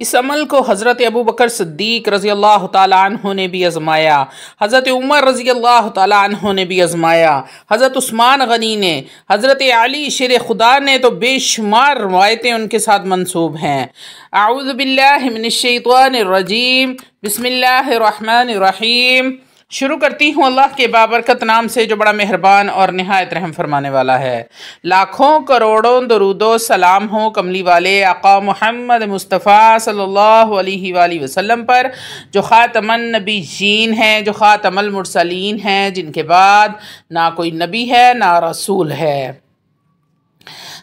इस अमल को हज़रत अबू बकर सिद्दीक रज़ी अल्लाह तआला अन्हु ने भी आज़माया, हज़रत उमर रज़ी अल्लाह तआला अन्हु ने भी आज़माया, हज़रत उस्मान गनी ने, हज़रत अली शेर खुदा ने, तो बेशुमार रवायतें उनके साथ मंसूब हैं। अऊज़ु बिल्लाहि मिनश शैतानिर रजीम, बिस्मिल्लाहिर रहमानिर रहीम। शुरू करती हूँ अल्लाह के बाबरकत नाम से जो बड़ा मेहरबान और निहायत रहम फरमाने वाला है। लाखों करोड़ों दरूदो सलाम हो कमली वाले आका मोहम्मद मुस्तफ़ा सल्लल्लाहु अलैहि वसल्लम पर, जो ख़ातमन नबीयीन हैं, जो ख़ातमुल मुरसलीन हैं, जिनके बाद ना कोई नबी है ना रसूल है।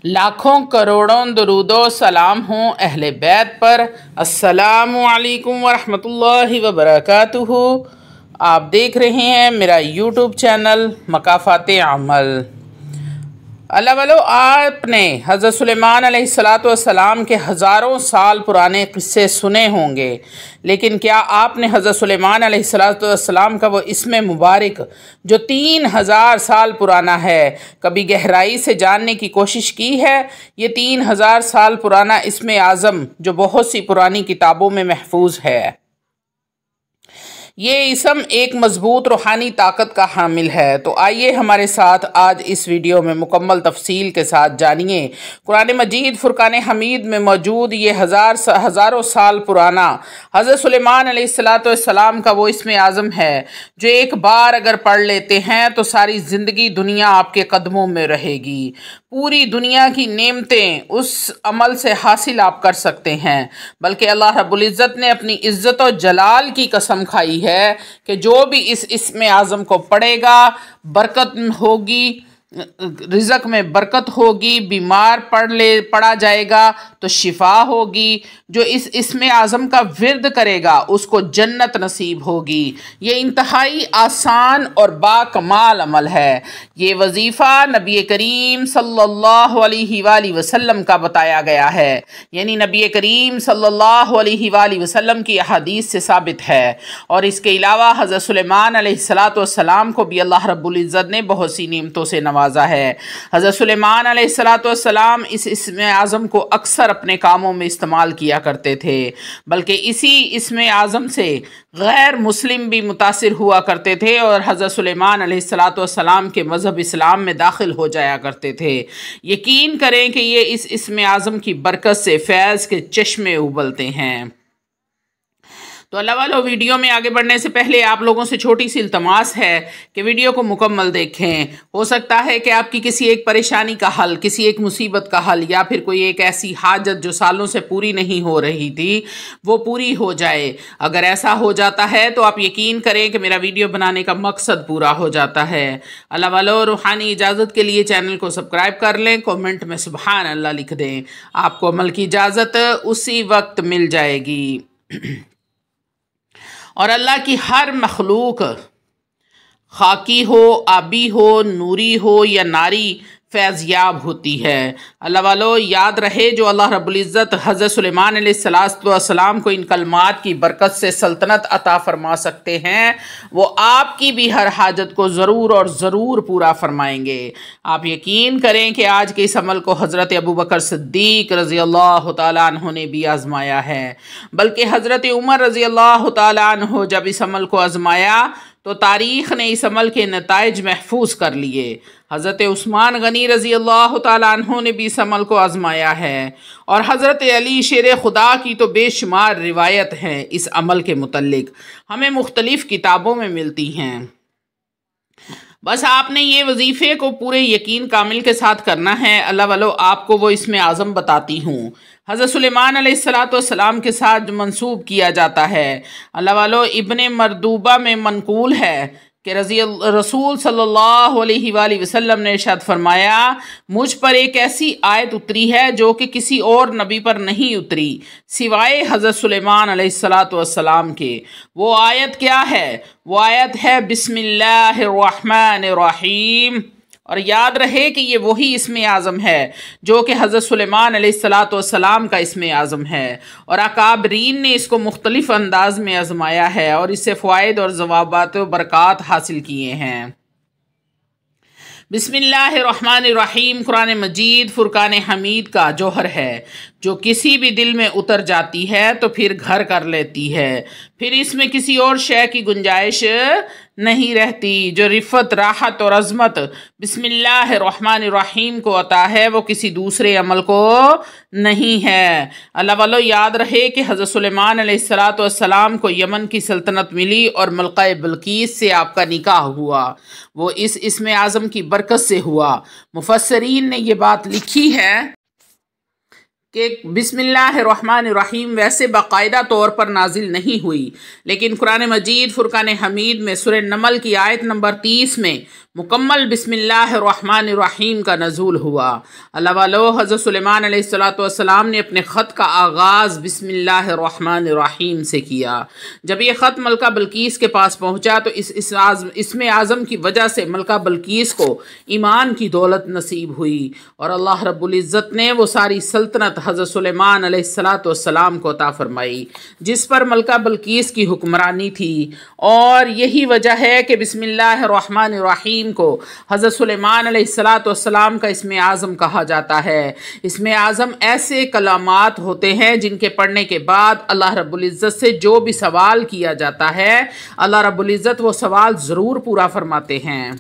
लाखों करोड़ों दरूदो सलाम हो अहले बैत पर। अस्सलामु अलैकुम वरहमतुल्लाहि वबरकातुहू। आप देख रहे हैं मेरा यूट्यूब चैनल मकाफ़ाते अमल। अल्लाह वालों, आपने हज़रत सुलेमान अलैहिस्सलाम के हज़ारों साल पुराने क़िस्से सुने होंगे, लेकिन क्या आपने हज़रत सुलेमान अलैहिस्सलाम का वो इस्म मुबारक जो 3000 साल पुराना है कभी गहराई से जानने की कोशिश की है? ये 3000 साल पुराना इस्म आज़म जो बहुत सी पुरानी किताबों में महफूज है, ये इसम एक मजबूत रूहानी ताकत का हामिल है। तो आइए हमारे साथ आज इस वीडियो में मुकम्मल तफसील के साथ जानिए कुरान मजीद फुरकान हमीद में मौजूद ये हज़ारों साल पुराना हज़रत सुलेमान अलैहिस्सलाम का वो इस्म आज़म है जो एक बार अगर पढ़ लेते हैं तो सारी ज़िंदगी दुनिया आपके कदमों में रहेगी। पूरी दुनिया की नेमतें उस अमल से हासिल आप कर सकते हैं, बल्कि अल्लाह रब्बुल इज़्ज़त ने अपनी इज़्ज़त और जलाल की कसम खाई है कि जो भी इस इस्म आज़म को पढ़ेगा बरकत होगी, रिज़्क़ में बरकत होगी, बीमार पड़ा जाएगा तो शिफा होगी, जो इस इस्म आज़म का विर्द करेगा उसको जन्नत नसीब होगी। ये इंतहाई आसान और बाकमाल अमल है। ये वजीफ़ा नबी करीम सल्लल्लाहु अलैहि वसल्लम का बताया गया है, यानी नबी करीम सल्लल्लाहु अलैहि वसल्लम की अहादीस से साबित है। और इसके अलावा हज़रत सुलेमान अलैहिस्सलाम को भी अल्लाह रब्बुल इज़्ज़त ने बहुत सी नेमतों से नवाजा है। हज़रत सुलेमान अलैहिस्सलाम इस इस्म आज़म को अक्सर अपने कामों में इस्तेमाल किया करते थे, बल्कि इसी इस्म आज़म से गैर मुस्लिम भी मुतासिर हुआ करते थे और हज़रत सुलेमान अलैहिस्सलाम के मज़हब इस्लाम में दाखिल हो जाया करते थे। यकीन करें कि ये इस इस्म आज़म की बरकत से फैज़ के चश्मे उबलते हैं। तो अल्लाह वालों, वीडियो में आगे बढ़ने से पहले आप लोगों से छोटी सी इल्तमास है कि वीडियो को मुकम्मल देखें। हो सकता है कि आपकी किसी एक परेशानी का हल, किसी एक मुसीबत का हल, या फिर कोई एक ऐसी हाजत जो सालों से पूरी नहीं हो रही थी वो पूरी हो जाए। अगर ऐसा हो जाता है तो आप यकीन करें कि मेरा वीडियो बनाने का मकसद पूरा हो जाता है। अल्लाह वालों, रूहानी इजाज़त के लिए चैनल को सब्सक्राइब कर लें, कमेंट में सुबहान अल्लाह लिख दें। आपको अमल की इजाज़त उसी वक्त मिल जाएगी। और अल्लाह की हर मखलूक, खाकी हो, आबी हो, नूरी हो या नारी, फैज़याब होती है। अल्लाह वालों, याद रहे जो अल्लाह रब्बुल इज़्ज़त हज़रत सुलेमान अलैहिस्सलाम को इन कलमात की बरकत से सल्तनत अता फरमा सकते हैं, वो आपकी भी हर हाजत को ज़रूर और ज़रूर पूरा फरमाएंगे। आप यकीन करें कि आज के इस अमल को हज़रत अबू बकर सिद्दीक रज़ी अल्लाह तआला अन्हु ने भी आज़माया है, बल्कि हज़रत उमर रज़ी अल्लाह तआला अन्हु जब इस अमल को आज़माया तो तारीख़ ने इस अमल के नताइज महफूज कर लिए। हज़रत उस्मान गनी रज़ी अल्लाह तआला अन्हु ने भी इस अमल को आज़माया है, और हज़रत अली शेर खुदा की तो बेशुमार रिवायत हैं इस अमल के मुतल्लिक, हमें मुख्तलिफ़ किताबों में मिलती हैं। बस आपने ये वजीफ़े को पूरे यकीन कामिल के साथ करना है। अल्लाह वालों, आपको वो इसमें आज़म बताती हूँ हज़रत सुलेमान अलैहिस्सलाम के साथ जो मंसूब किया जाता है। अल्लाह वालों, इब्ने मरदूबा में मनकूल है कि रसूल सल्लल्लाहु अलैहि वसल्लम ने इरशाद फरमाया, मुझ पर एक ऐसी आयत उतरी है जो कि किसी और नबी पर नहीं उतरी सिवाय हज़रत सुलेमान अलैहिस्सलाम के। वो आयत क्या है? वो आयत है बिस्मिल्लाहिर रहमानिर रहीम। और याद रहे कि ये वही इस्म आज़म है जो कि हज़रत सुलेमान अलैहिस्सलाम का इस्म आज़म है, और अकाबरीन ने इसको मुख्तलिफ़ अंदाज में आज़माया है और इससे फ़वाइद और ज़वाबात व बरक़ात हासिल किए हैं। बिस्मिल्लाहिर्रहमानिर्रहीम कुरान मजीद फुरकान हमीद का जौहर है, जो किसी भी दिल में उतर जाती है तो फिर घर कर लेती है, फिर इसमें किसी और शय की गुंजाइश नहीं रहती। जो रिफ़त, राहत और अज़मत बिस्मिल्लाहिर्रहमानिर्रहीम को अता है वो किसी दूसरे अमल को नहीं है। अल्लाह वालों, याद रहे कि हज़रत सुलेमान अलैहिस्सलाम को यमन की सल्तनत मिली और मलका बिल्कीस से आपका निकाह हुआ। वो इस इस्म आज़म की बरकत से हुआ। मुफस्सरीन ने ये बात लिखी है कि बिस्मिल्लाहिर्रहमानिर्रहीम वैसे बाकायदा तौर पर नाजिल नहीं हुई, लेकिन कुरान मजीद फुरकान हमीद में सूरह नमल की आयत नंबर 30 में मुकम्मल बिस्मिल्लाहिर्रहमानिर्रहीम का नज़ूल हुआ। अल्लाह वालों, हज़रत सुलेमान अलैहिस्सलाम ने अपने ख़त का आगाज़ बिस्मिल्लाहिर्रहमानिर्रहीम से किया। जब ये ख़त मलका बिल्कीस के पास पहुँचा तो इसमें आज़म की वजह से मलका बिल्कीस को ईमान की दौलत नसीब हुई और अल्लाह रब्बुल इज़्ज़त ने वो सारी सल्तनत हज़रत सुलेमान अलैहिस्सलाम को अता फरमाई जिस पर मलका बिल्कीस की हुक्मरानी थी। और यही वजह है कि बिस्मिल्लाहिर्रहमानिर्रहीम को हज़रत सुलेमान अलैहिस्सलाम का इस्म आज़म कहा जाता है। इस्म आज़म ऐसे कलामात होते हैं जिनके पढ़ने के बाद अल्लाह रब्बुल इज़्ज़त से जो भी सवाल किया जाता है अल्लाह रब्बुल इज़्ज़त वो सवाल ज़रूर पूरा फरमाते हैं।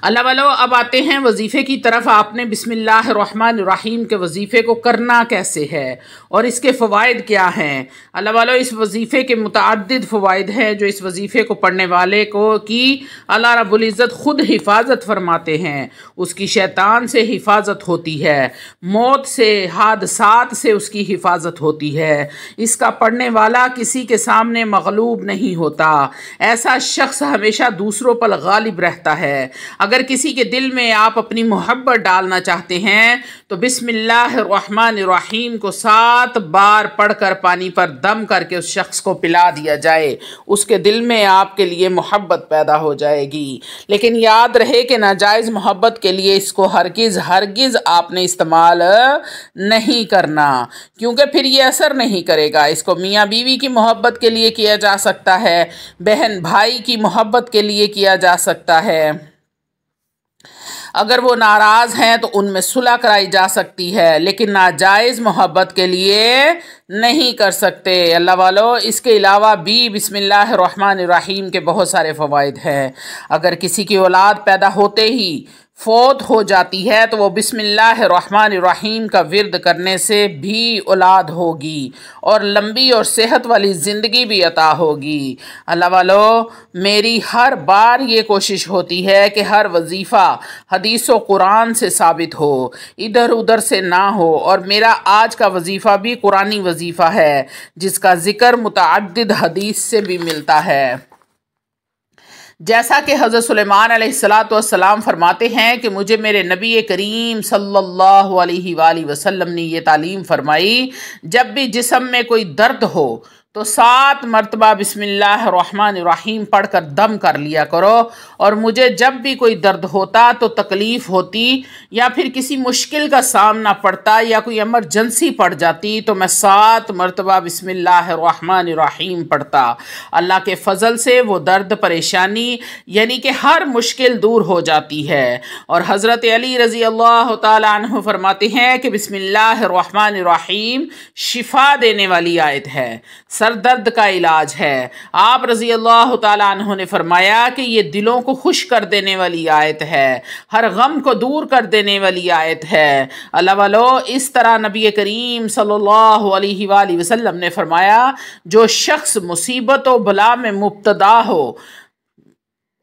अल्लाह वालों, अब आते हैं वजीफ़े की तरफ। आपने बिस्मिल्लाहिर्रहमानिर्रहीम के वजीफ़े को करना कैसे है और इसके फ़वाइद क्या हैं। अल्लाह वालों, इस वजीफ़े के मुतअद्दिद फ़वाइद हैं जो इस वजीफ़े को पढ़ने वाले को की अल्लाह रब्बुल इज़्ज़त ख़ुद हिफाजत फरमाते हैं। उसकी शैतान से हिफाजत होती है, मौत से, हादसात से उसकी हिफाजत होती है। इसका पढ़ने वाला किसी के सामने मग़लूब नहीं होता। ऐसा शख्स हमेशा दूसरों पर गालिब रहता है। अगर किसी के दिल में आप अपनी मोहब्बत डालना चाहते हैं तो बिस्मिल्लाहिर्रहमानिर्रहीम को 7 बार पढ़कर पानी पर दम करके उस शख्स को पिला दिया जाए, उसके दिल में आपके लिए मोहब्बत पैदा हो जाएगी। लेकिन याद रहे कि नाजायज़ मोहब्बत के लिए इसको हरगिज़ आपने इस्तेमाल नहीं करना, क्योंकि फिर ये असर नहीं करेगा। इसको मियाँ बीवी की मोहब्बत के लिए किया जा सकता है, बहन भाई की मोहब्बत के लिए किया जा सकता है। अगर वो नाराज़ हैं तो उनमें सुलह कराई जा सकती है, लेकिन नाजायज़ मोहब्बत के लिए नहीं कर सकते। अल्लाह वालों, इसके अलावा भी बिस्मिल्लाहिर्रहमानिर्रहीम के बहुत सारे फ़वाइद हैं। अगर किसी की औलाद पैदा होते ही फ़ौत हो जाती है तो वो बिस्मिल्लाहिर्रहमानिर्रहीम का विर्द करने से भी औलाद होगी और लंबी और सेहत वाली ज़िंदगी भी अता होगी। अल्लाह वालों, मेरी हर बार ये कोशिश होती है कि हर वजीफ़ा हदीस व कुरान से साबित हो, इधर उधर से ना हो। और मेरा आज का वजीफ़ा भी कुरानी वजीफ़ा है जिसका ज़िक्र मुतअद्दिद हदीस से भी मिलता है। जैसा कि हज़रत सुलेमान अलैहिस्सलाम फरमाते हैं कि मुझे मेरे नबी करीम सल्लल्लाहु अलैहि वसल्लम ने ये तालीम फरमाई, जब भी जिस्म में कोई दर्द हो तो 7 मरतबा बिस्मिल्लाहिर्रहमानिर्रहीम पढ़कर दम कर लिया करो। और मुझे जब भी कोई दर्द होता तो तकलीफ़ होती या फिर किसी मुश्किल का सामना पड़ता या कोई एमरजेंसी पड़ जाती तो मैं 7 मरतबा बिस्मिल्लाहिर्रहमानिर्रहीम पढ़ता। अल्लाह के फ़ज़ल से वो दर्द, परेशानी यानी कि हर मुश्किल दूर हो जाती है। और हज़रत अली रज़ी अल्लाह तआला अन्हु फरमाते हैं कि बिस्मिल्लाहिर्रहमानिर्रहीम शिफा देने वाली आयत है, सर दर्द का इलाज है। आप रज़ी अल्लाह तआला अन्हु ने फरमाया कि ये दिलों को खुश कर देने वाली आयत है, हर गम को दूर कर देने वाली आयत है। अल्लाह वालों, इस तरह नबी करीम सल्लल्लाहु अलैहि वसल्लम ने फरमाया, जो शख्स मुसीबत व बला में मुब्तदा हो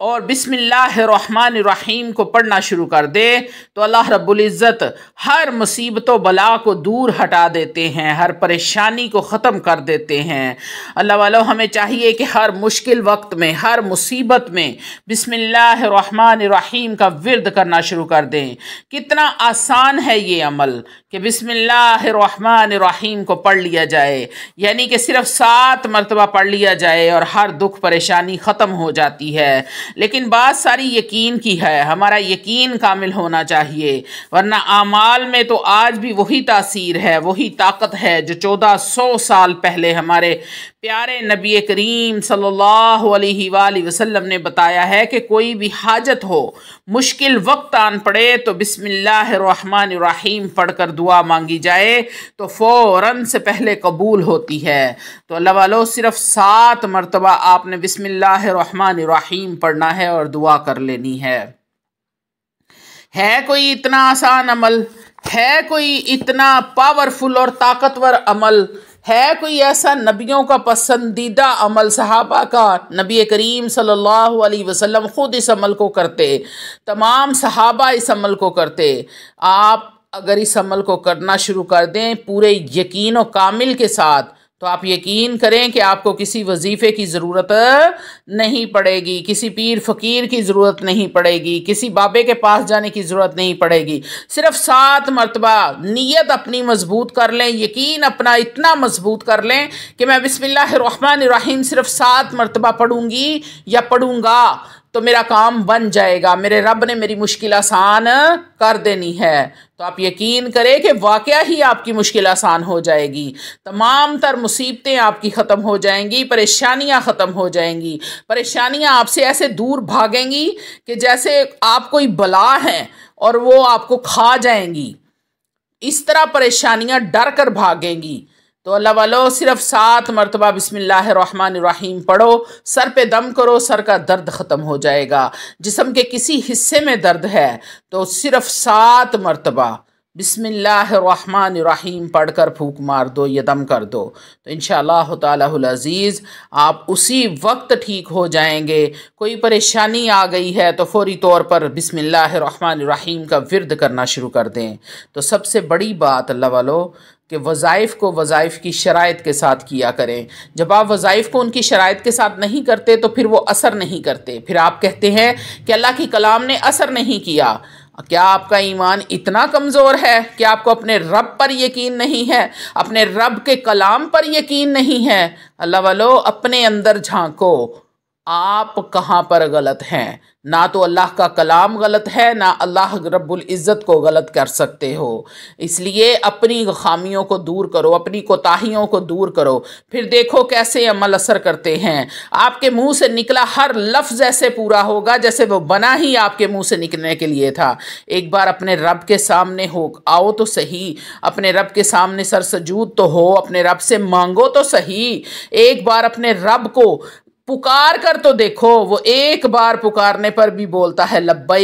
और बिस्मिल्लाहिर्रहमानिर्रहीम को पढ़ना शुरू कर दे तो अल्लाह रब्बुल इज़्ज़त हर मुसीबत व बला को दूर हटा देते हैं, हर परेशानी को ख़त्म कर देते हैं। अल्लाह वालों, हमें चाहिए कि हर मुश्किल वक्त में, हर मुसीबत में बिस्मिल्लाहिर्रहमानिर्रहीम का विर्द करना शुरू कर दें। कितना आसान है ये अमल कि बिस्मिल्लाहिर्रहमानिर्रहीम को पढ़ लिया जाए, यानी कि सिर्फ 7 मरतबा पढ़ लिया जाए और हर दुख परेशानी ख़त्म हो जाती है। लेकिन बात सारी यकीन की है, हमारा यकीन कामिल होना चाहिए, वरना आमाल में तो आज भी वही तासीर है, वही ताकत है जो 1400 साल पहले हमारे प्यारे नबी करीम सल्लल्लाहु अलैहि वसल्लम ने बताया है कि कोई भी हाजत हो, मुश्किल वक्त आन पड़े तो बिस्मिल्लाहिर्रहमानिर्रहीम पढ़कर दुआ मांगी जाए तो फ़ौरन से पहले कबूल होती है। तो अल्लाह वालों, सिर्फ 7 मरतबा आपने बिस्मिल्लाहिर्रहमानिर्रहीम पढ़ना है और दुआ कर लेनी है। कोई इतना आसान अमल? है कोई इतना पावरफुल और ताकतवर अमल? है कोई ऐसा नबियों का पसंदीदा अमल, सहाबा का? नबी करीम सल्लल्लाहु अलैहि वसल्लम खुद इस अमल को करते, तमाम सहाबा इस अमल को करते। आप अगर इस अमल को करना शुरू कर दें पूरे यकीन और कामिल के साथ, तो आप यकीन करें कि आपको किसी वजीफ़े की ज़रूरत नहीं पड़ेगी, किसी पीर फ़कीर की ज़रूरत नहीं पड़ेगी, किसी बाबे के पास जाने की ज़रूरत नहीं पड़ेगी। सिर्फ 7 मरतबा नीयत अपनी मजबूत कर लें, यकीन अपना इतना मजबूत कर लें कि मैं बिस्मिल्लाहिर्रहमानिर्रहीम सिर्फ 7 मरतबा पढ़ूँगी या पढ़ूँगा तो मेरा काम बन जाएगा, मेरे रब ने मेरी मुश्किल आसान कर देनी है। तो आप यकीन करें कि वाकया ही आपकी मुश्किल आसान हो जाएगी, तमाम तर मुसीबतें आपकी ख़त्म हो जाएंगी, परेशानियां ख़त्म हो जाएंगी, परेशानियां आपसे ऐसे दूर भागेंगी कि जैसे आप कोई बला हैं और वो आपको खा जाएंगी, इस तरह परेशानियां डर कर भागेंगी। तो अल्लाह वालों, सिर्फ 7 मरतबा बिस्मिल्लाहिर्रहमानिर्रहीम पढ़ो, सर पे दम करो, सर का दर्द ख़त्म हो जाएगा। जिस्म के किसी हिस्से में दर्द है तो सिर्फ 7 मरतबा बिस्मिल्लाहिर्रहमानिर्रहीम पढ़कर फूंक मार दो या दम कर दो, तो इंशाअल्लाह तालाहुल अज़ीज़ आप उसी वक्त ठीक हो जाएंगे। कोई परेशानी आ गई है तो फौरी तौर पर बिस्मिल्लाहिर्रहमानिर्रहीम का विर्द करना शुरू कर दें। तो सबसे बड़ी बात अल्लाह वालों कि वज़ाइफ़ को वज़ाइफ़ की शराइत के साथ किया करें। जब आप वज़ाइफ़ को उनकी शराइत के साथ नहीं करते तो फिर वो असर नहीं करते, फिर आप कहते हैं कि अल्लाह की कलाम ने असर नहीं किया। क्या आपका ईमान इतना कमज़ोर है कि आपको अपने रब पर यकीन नहीं है, अपने रब के कलाम पर यकीन नहीं है? अल्लाह वालों, अपने अंदर झांको, आप कहाँ पर गलत हैं। ना तो अल्लाह का कलाम गलत है, ना अल्लाह रब्बुल इज़्ज़त को गलत कर सकते हो। इसलिए अपनी खामियों को दूर करो, अपनी कोताहियों को दूर करो, फिर देखो कैसे अमल असर करते हैं। आपके मुंह से निकला हर लफ्ज़ ऐसे पूरा होगा जैसे वो बना ही आपके मुंह से निकलने के लिए था। एक बार अपने रब के सामने हो आओ तो सही, अपने रब के सामने सर सजूद तो हो, अपने रब से मांगो तो सही। एक बार अपने रब को पुकार कर तो देखो, वो एक बार पुकारने पर भी बोलता है लब्बैक।